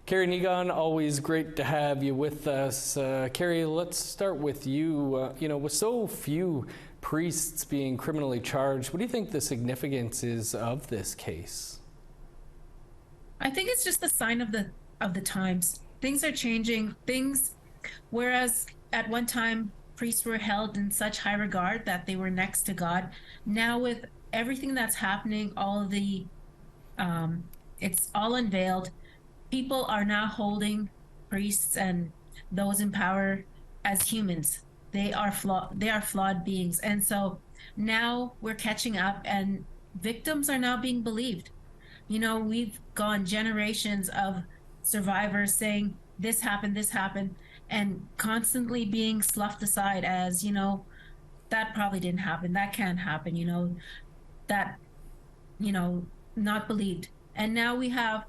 Carrie Negon, always great to have you with us. Carrie, let's start with you. With so few priests being criminally charged, what do you think the significance is of this case? I think it's just the sign of the times. Things are changing. Whereas at one time priests were held in such high regard that they were next to God. Now with everything that's happening, it's all unveiled. People are now holding priests and those in power as humans. They are flawed beings. And so now we're catching up and victims are now being believed. We've gone generations of survivors saying this happened, and constantly being sloughed aside as, that probably didn't happen. That can't happen, that, not believed. And now we have,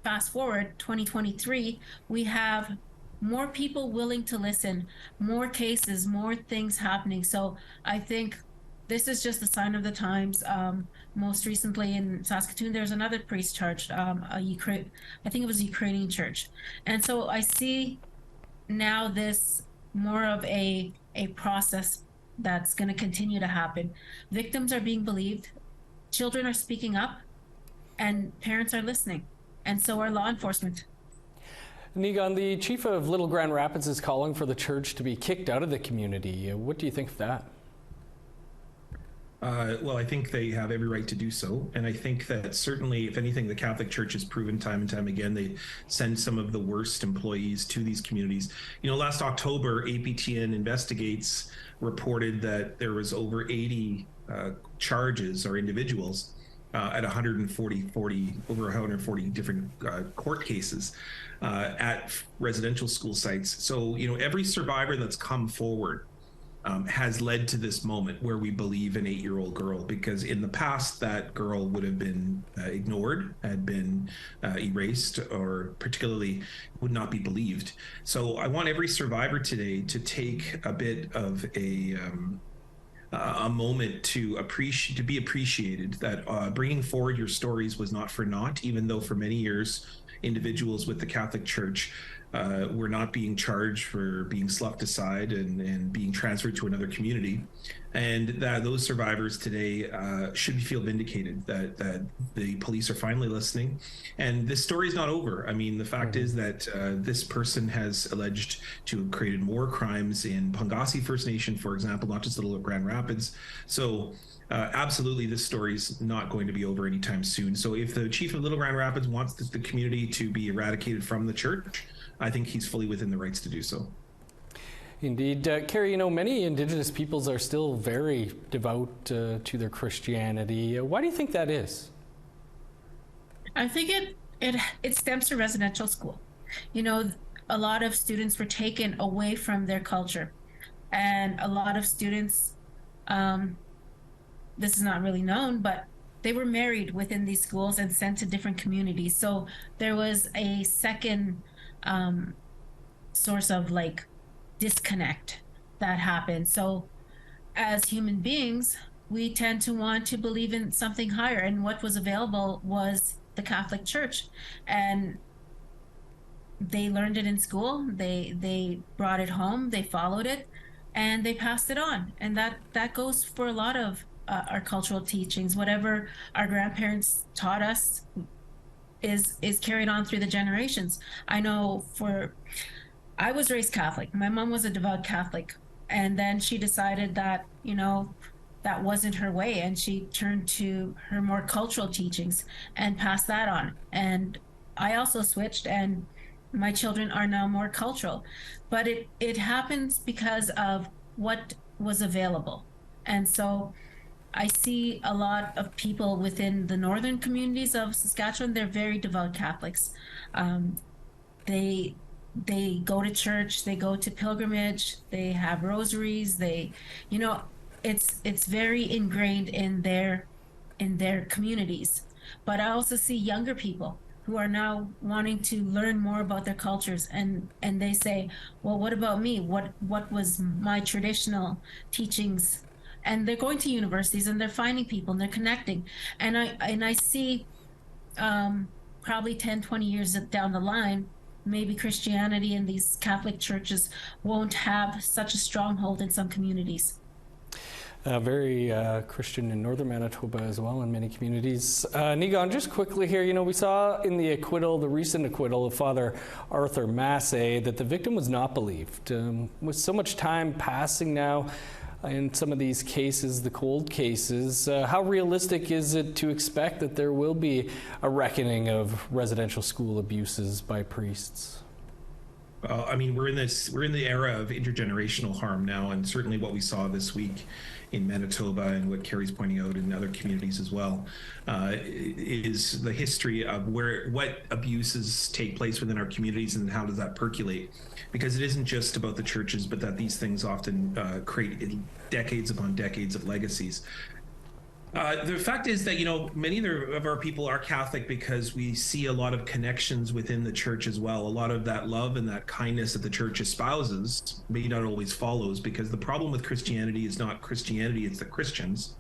fast forward 2023, we have more people willing to listen, more cases, more things happening. So I think this is just a sign of the times. Most recently in Saskatoon, there's another priest charged, I think it was a Ukrainian church. And so I see now this more of a process that's going to continue to happen. Victims are being believed, children are speaking up, and parents are listening. And so are law enforcement. Negon, the chief of Little Grand Rapids is calling for the church to be kicked out of the community. What do you think of that? Well, I think they have every right to do so. And I think that certainly, if anything, the Catholic Church has proven time and time again, they send some of the worst employees to these communities. Last October, APTN Investigates reported that there was over 80 charges or individuals at over 140 different court cases at residential school sites. So, every survivor that's come forward has led to this moment where we believe an 8-year-old girl, because in the past that girl would have been ignored, had been erased, or particularly would not be believed. So I want every survivor today to take a bit of a moment to be appreciated, that bringing forward your stories was not for naught, even though for many years individuals with the Catholic Church were not being charged for being sloughed aside and being transferred to another community. And that those survivors today should feel vindicated that the police are finally listening. And this story is not over. I mean, the fact is that this person has alleged to have created more crimes in Pangasi First Nation, for example, not just Little Grand Rapids. So absolutely, this story is not going to be over anytime soon. So if the chief of Little Grand Rapids wants the community to be eradicated from the church, I think he's fully within the rights to do so. Indeed. Carrie, many Indigenous peoples are still very devout to their Christianity. Why do you think that is? I think it stems to residential school. A lot of students were taken away from their culture, and a lot of students, this is not really known, but they were married within these schools and sent to different communities. So there was a second source of disconnect that happened. So as human beings, we tend to want to believe in something higher, and what was available was the Catholic Church, and they learned it in school, they brought it home, they followed it, and they passed it on. And that goes for a lot of our cultural teachings. Whatever our grandparents taught us is carried on through the generations. I know I was raised Catholic. My mom was a devout Catholic, and then she decided that, that wasn't her way, and she turned to her more cultural teachings and passed that on. And I also switched, and my children are now more cultural. But it happens because of what was available. And so I see a lot of people within the northern communities of Saskatchewan, they're very devout Catholics. They go to church, they go to pilgrimage, they have rosaries, it's very ingrained in their communities. But I also see younger people who are now wanting to learn more about their cultures, and they say, well, what about me? What was my traditional teachings? And they're going to universities and they're finding people and they're connecting. And I see probably 10, 20 years down the line, maybe Christianity and these Catholic churches won't have such a stronghold in some communities. Very Christian in northern Manitoba as well in many communities. Niigaan, just quickly here, we saw in the recent acquittal of Father Arthur Massey, that the victim was not believed. With so much time passing now in some of these cases, the cold cases, how realistic is it to expect that there will be a reckoning of residential school abuses by priests? Well, I mean, we're in the era of intergenerational harm now, and certainly what we saw this week in Manitoba and what Carrie's pointing out in other communities as well, is the history of what abuses take place within our communities and how does that percolate. Because it isn't just about the churches, but that these things often create decades upon decades of legacies. The fact is that, many of our people are Catholic because we see a lot of connections within the church as well. A lot of that love and that kindness that the church espouses may not always follows, because the problem with Christianity is not Christianity, it's the Christians.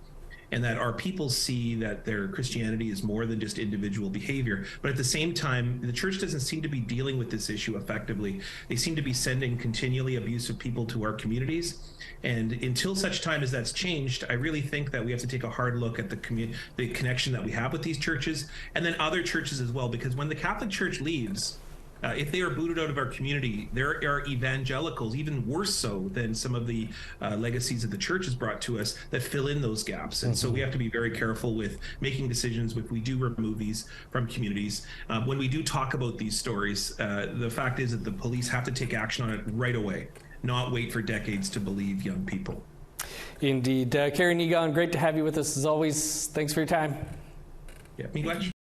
And that our people see that their Christianity is more than just individual behavior. But at the same time, the church doesn't seem to be dealing with this issue effectively. They seem to be sending continually abusive people to our communities. And until such time as that's changed, I really think that we have to take a hard look at the connection that we have with these churches, and then other churches as well. Because when the Catholic Church leaves, if they are booted out of our community, there are evangelicals, even worse so than some of the legacies that the church has brought to us, that fill in those gaps. And so we have to be very careful with making decisions if we do remove these from communities. When we do talk about these stories, the fact is that the police have to take action on it right away, not wait for decades to believe young people. Indeed. Carrie Niigaan, great to have you with us as always. Thanks for your time. Yeah, Miigwech.